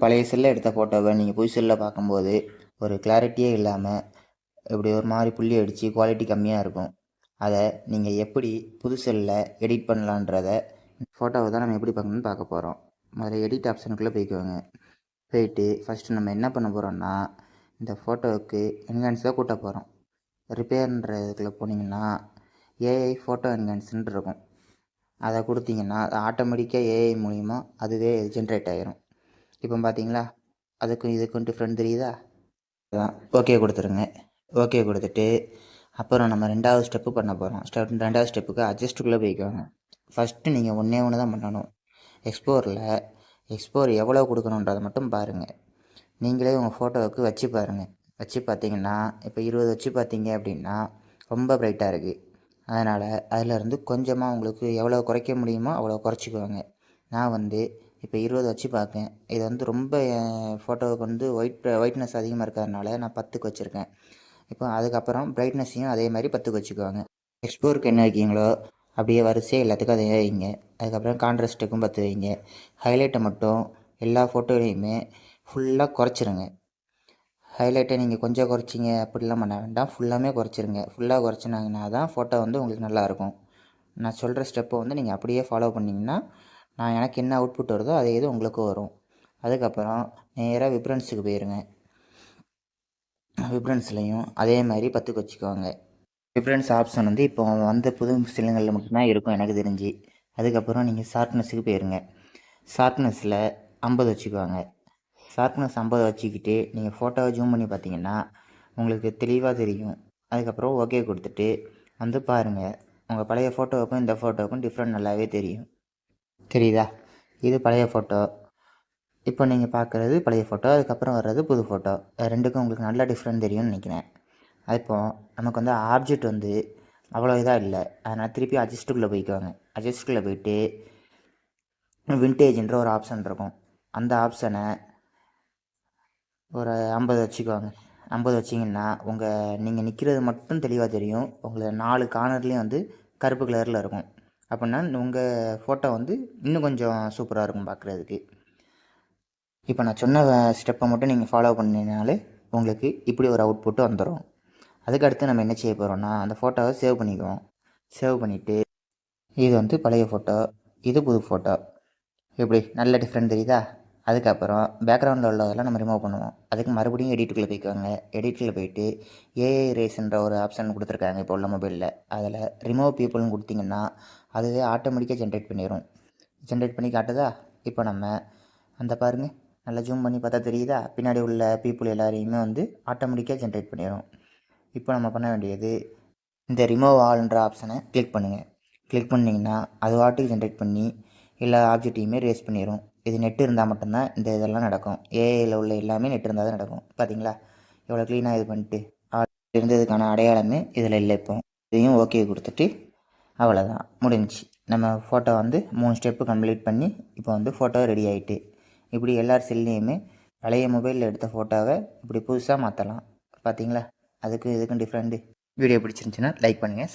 பழைய செல்லில் எடுத்த ஃபோட்டோவை நீங்கள் புது செல்லில் பார்க்கும்போது ஒரு கிளாரிட்டியே இல்லாமல் இப்படி ஒரு மாதிரி புள்ளி அடித்து குவாலிட்டி கம்மியாக இருக்கும். அதை நீங்கள் எப்படி புது செல்லில் எடிட் பண்ணலான்றத ஃபோட்டோவை தான் நம்ம எப்படி பார்க்கணுன்னு பார்க்க போகிறோம். முதல்ல எடிட் ஆப்ஷனுக்குள்ளே போய்க்குவாங்க. போயிட்டு ஃபஸ்ட்டு நம்ம என்ன பண்ண போகிறோம்னா, இந்த ஃபோட்டோவுக்கு என்ஹான்ஸ் தான் கூட்ட போகிறோம். ரிப்பேர்ன்றதுக்குள்ளே போனீங்கன்னா ஏஐ ஃபோட்டோ என்ஹான்ஸ்ன்னு இருக்கும். அதை கொடுத்தீங்கன்னா ஆட்டோமேட்டிக்காக ஏஐ மூலிமா அதுவே ஜென்ரேட் ஆகிரும். இப்போ பார்த்தீங்களா, அதுக்கும் இதுக்கும் டிஃப்ரெண்ட் தெரியுதா? அதான் ஓகே கொடுத்துருங்க. ஓகே கொடுத்துட்டு அப்புறம் நம்ம 2வது ஸ்டெப்பு பண்ண போகிறோம். 2வது ஸ்டெப்புக்கு அட்ஜஸ்ட்டுக்குள்ளே போய்க்குவாங்க. ஃபஸ்ட்டு நீங்கள் ஒன்றே ஒன்று தான் பண்ணணும். எக்ஸ்போர் எவ்வளோ கொடுக்கணுன்றதை மட்டும் பாருங்கள். நீங்களே உங்கள் ஃபோட்டோவுக்கு வச்சு பாருங்கள். வச்சு பார்த்தீங்கன்னா இப்போ 20 வச்சு பார்த்தீங்க அப்படின்னா ரொம்ப பிரைட்டாக இருக்குது. அதனால் அதிலேருந்து கொஞ்சமாக உங்களுக்கு எவ்வளோ குறைக்க முடியுமோ அவ்வளோ குறைச்சிக்குவாங்க. நான் இப்போ 20 வச்சு பார்க்கேன். இது ரொம்ப ஃபோட்டோவுக்கு ஒயிட்னஸ் அதிகமாக இருக்கிறதுனால நான் 10க்கு வச்சுருக்கேன். இப்போ அதுக்கப்புறம் பிரைட்னஸையும் அதே மாதிரி 10க்கு வச்சுக்குவாங்க. எக்ஸ்போருக்கு என்ன வைக்கிங்களோ அப்படியே வரிசையாக எல்லாத்துக்கும் அதே வைங்க. அதுக்கப்புறம் கான்ட்ராஸ்ட்டுக்கும் 10 வைங்க. ஹைலைட்டை மட்டும் எல்லா ஃபோட்டோலையுமே ஃபுல்லாக குறைச்சிருங்க. ஹைலைட்டை நீங்கள் கொஞ்சம் குறைச்சிங்க அப்படிலாம் பண்ண வேண்டாம், ஃபுல்லாமே குறைச்சிருங்க. ஃபுல்லாக குறைச்சினாங்கன்னா தான் ஃபோட்டோ உங்களுக்கு நல்லாயிருக்கும். நான் சொல்கிற ஸ்டெப்பை நீங்கள் அப்படியே ஃபாலோ பண்ணிங்கன்னா எனக்கு என்ன அவுட்புட் வருதோ அதே இது உங்களுக்கும் வரும். அதுக்கப்புறம் நேராக விப்ரன்ஸுக்கு போயிருங்க. விப்ரன்ஸ்லையும் அதே மாதிரி 10க்கு வச்சுக்குவாங்க. விப்ரன்ஸ் ஆப்ஷன் இப்போ வந்த புது சிலிண்டரில் மட்டும்தான் இருக்கும் எனக்கு தெரிஞ்சு. அதுக்கப்புறம் நீங்கள் ஷார்ப்னஸுக்கு போயிருங்க. ஷார்ப்னஸில் 50 வச்சுக்குவாங்க. ஷார்ப்னஸ் 50 வச்சுக்கிட்டு நீங்கள் ஃபோட்டோவை ஜூம் பண்ணி பார்த்தீங்கன்னா உங்களுக்கு தெளிவாக தெரியும். அதுக்கப்புறம் ஓகே கொடுத்துட்டு பாருங்கள். உங்கள் பழைய ஃபோட்டோவுக்கும் இந்த ஃபோட்டோவுக்கும் டிஃப்ரெண்ட் நல்லாவே தெரியுதா? இது பழைய ஃபோட்டோ. இப்போ நீங்கள் பார்க்குறது பழைய ஃபோட்டோ, அதுக்கப்புறம் வர்றது புது ஃபோட்டோ. ரெண்டுக்கும் உங்களுக்கு நல்லா டிஃப்ரெண்ட் தெரியும்னு நினைக்கிறேன். இப்போது நமக்கு ஆப்ஜெக்ட் அவ்வளோ இதாக இல்லை. அதனால் திருப்பி அட்ஜஸ்ட்டுக்குள்ளே போய்க்குவாங்க. அட்ஜஸ்ட்டுக்குள்ளே போயிட்டு விண்டேஜ்ன்ற ஒரு ஆப்ஷன் இருக்கும். அந்த ஆப்ஷனை ஒரு 50 வச்சுக்குவாங்க. 50 வச்சிங்கன்னா நீங்கள் நிற்கிறது மட்டும் தெளிவாக தெரியும். உங்களை 4 கார்னர்லேயும் கருப்பு கலரில் இருக்கும். அப்படின்னா உங்கள் ஃபோட்டோ இன்னும் கொஞ்சம் சூப்பராக இருக்கும் பார்க்குறதுக்கு. இப்போ நான் சொன்ன ஸ்டெப்பை மட்டும் நீங்கள் ஃபாலோ பண்ணினாலே உங்களுக்கு இப்படி ஒரு அவுட்புட்டு வந்துடும். அதுக்கடுத்து நம்ம என்ன செய்ய போகிறோம்னா, அந்த ஃபோட்டோவை சேவ் பண்ணிக்குவோம். சேவ் பண்ணிவிட்டு இது பழைய ஃபோட்டோ, இது புது ஃபோட்டோ. எப்படி நல்ல டிஃப்ரெண்ட் தெரியுதா? அதுக்கப்புறம் பேக்ரவுண்டில் உள்ளதெல்லாம் நம்ம ரிமூவ் பண்ணுவோம். அதுக்கு மறுபடியும் எடிட்டுக்குள்ளே போய்க்குவாங்க. எடிட்டில் போயிட்டு ஏஐ ரேஸ்ன்ற ஒரு ஆப்ஷன் கொடுத்துருக்காங்க இப்போ உள்ள மொபைலில். அதில் ரிமூவ் பீப்புள்னு கொடுத்திங்கன்னா அதுவே ஆட்டோமேட்டிக்காக ஜென்ரேட் பண்ணிடும். ஜென்ரேட் பண்ணி காட்டுதா? இப்போ நம்ம பாருங்கள், நல்லா ஜூம் பண்ணி பார்த்தா தெரியுதா? பின்னாடி உள்ள பீப்புள் எல்லாரையுமே ஆட்டோமேட்டிக்காக ஜென்ரேட் பண்ணிடும். இப்போ நம்ம பண்ண வேண்டியது இந்த ரிமூவ் ஆல்ன்ற ஆப்ஷனை கிளிக் பண்ணுங்கள். கிளிக் பண்ணிங்கன்னா அது வாட்டுக்கு ஜென்ரேட் பண்ணி எல்லா ஆப்ஜெக்டையுமே ரேஸ் பண்ணிடும். இது நெட் இருந்தால் மட்டும்தான் இந்த இதெல்லாம் நடக்கும். ஏஐயில் உள்ள எல்லாமே நெட் இருந்தால் தான் நடக்கும். பார்த்தீங்களா எவ்வளோ க்ளீனாக இது பண்ணிட்டு இருந்ததுக்கான அடையாளமே இதில் இல்லை. இப்போ இதையும் ஓகே கொடுத்துட்டு அவ்வளோதான், முடிஞ்சிச்சு. நம்ம ஃபோட்டோ 3 ஸ்டெப்பு கம்ப்ளீட் பண்ணி இப்போ ஃபோட்டோ ரெடி ஆகிட்டு இப்படி எல்லார் செல்லையுமே பழைய மொபைலில் எடுத்த ஃபோட்டோவை இப்படி புதுசாக மாற்றலாம். பார்த்தீங்களா அதுக்கும் இதுக்கும் டிஃப்ரெண்ட்டு. வீடியோ பிடிச்சிருந்துச்சின்னா லைக் பண்ணுங்கள்.